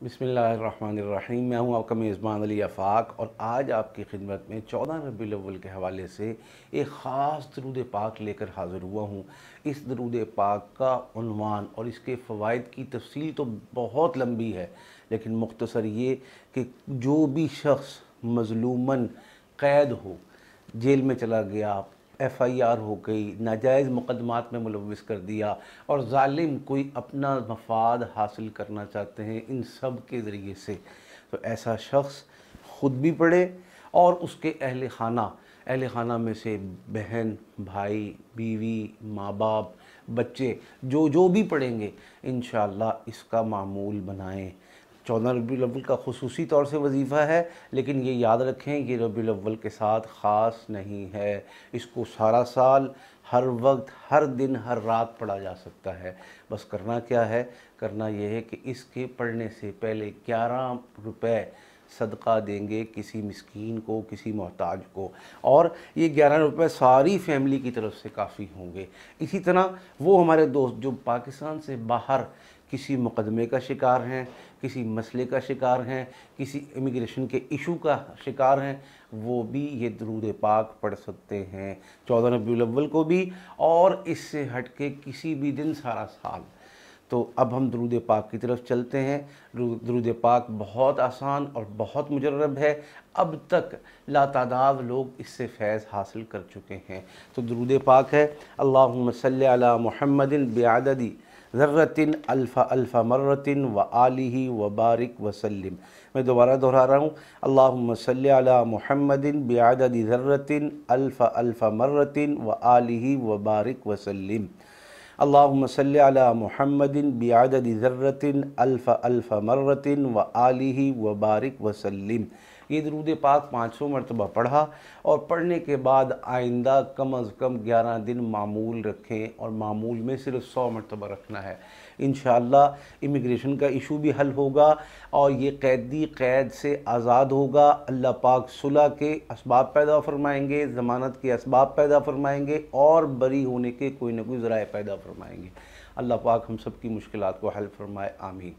बिस्मिल्लाहिर्रहमानिर्रहीम। मैं हूं आपका मेज़बान अली आफ़ाक और आज आपकी खिदमत में 14 रबीउल अव्वल के हवाले से एक ख़ास दरूद पाक लेकर हाज़िर हुआ हूं। इस दरूद पाक का उन्वान और इसके फ़वाइद की तफ़सील तो बहुत लंबी है, लेकिन मुख्तसर ये कि जो भी शख्स मज़लूमन क़ैद हो, जेल में चला गया, FIR हो गई, नाजायज़ मुकदमात में मुलव्वस कर दिया और ज़ालिम कोई अपना मफाद हासिल करना चाहते हैं इन सब के ज़रिए से, तो ऐसा शख्स ख़ुद भी पढ़े और उसके अहल खाना में से बहन, भाई, बीवी, माँ बाप, बच्चे जो जो भी पढ़ेंगे इंशाअल्लाह इसका मामूल बनाएं। 14 रबीउल अव्वल का ख़ुसूसी तौर से वजीफ़ा है, लेकिन ये याद रखें ये रबीउल अव्वल के साथ ख़ास नहीं है। इसको सारा साल, हर वक्त, हर दिन, हर रात पढ़ा जा सकता है। बस करना क्या है, करना ये है कि इसके पढ़ने से पहले 11 रुपए सदका देंगे किसी मिस्कीन को, किसी मोहताज को, और ये 11 रुपए सारी फैमिली की तरफ से काफ़ी होंगे। इसी तरह वो हमारे दोस्त जो पाकिस्तान से बाहर किसी मुकदमे का शिकार हैं, किसी मसले का शिकार हैं, किसी इमिग्रेशन के इशू का शिकार हैं, वो भी ये दरूद पाक पढ़ सकते हैं 14 रबीउल अव्वल को भी और इससे हट के किसी भी दिन सारा साल। तो अब हम दरूद पाक की तरफ चलते हैं। दरूद पाक बहुत आसान और बहुत मुजर्रब है। अब तक लातादाद लोग इससे फैज़ हासिल कर चुके हैं। तो दरूद पाक है अल्लाहुम्मा सल्ली अला मुहम्मदिन बिअददी ज़र्रतिन अल्फ़ा अल्फ़ा मर्रतिन व आलिही व बारिक वसल्लिम। मैं दोबारा दोहरा रहा हूँ, अल्लाहुम्मा सल्ली अला मुहम्मदिन बिअददी ज़र्रतिन अल्फ़ा अल्फ़ा मर्रतिन व आलिही व बारिक वसल्लिम। अल्लाहुम्मा सल्ली अला मुहम्मदिन बिअददी ज़र्रतिन अल्फ़ा अल्फ़ा मर्रतिन व आलिही व बारिक वसल्लिम। ये दरूद पाक 500 मरतबा पढ़ा और पढ़ने के बाद आइंदा कम अज़ कम 11 दिन मामूल रखें और मामूल में सिर्फ 100 मरतबा रखना है। इंशाअल्लाह इमिग्रेशन का इशू भी हल होगा और ये कैदी क़ैद से आज़ाद होगा। अल्लाह पाक सुलह के असबाब पैदा फरमाएँगे, ज़मानत के असबाब पैदा फरमाएँगे और बरी होने के कोई ना कोई ज़राए पैदा फरमाएँगे। अल्लाह पाक हम सब की मुश्किलात को हल फरमाए, आमीन।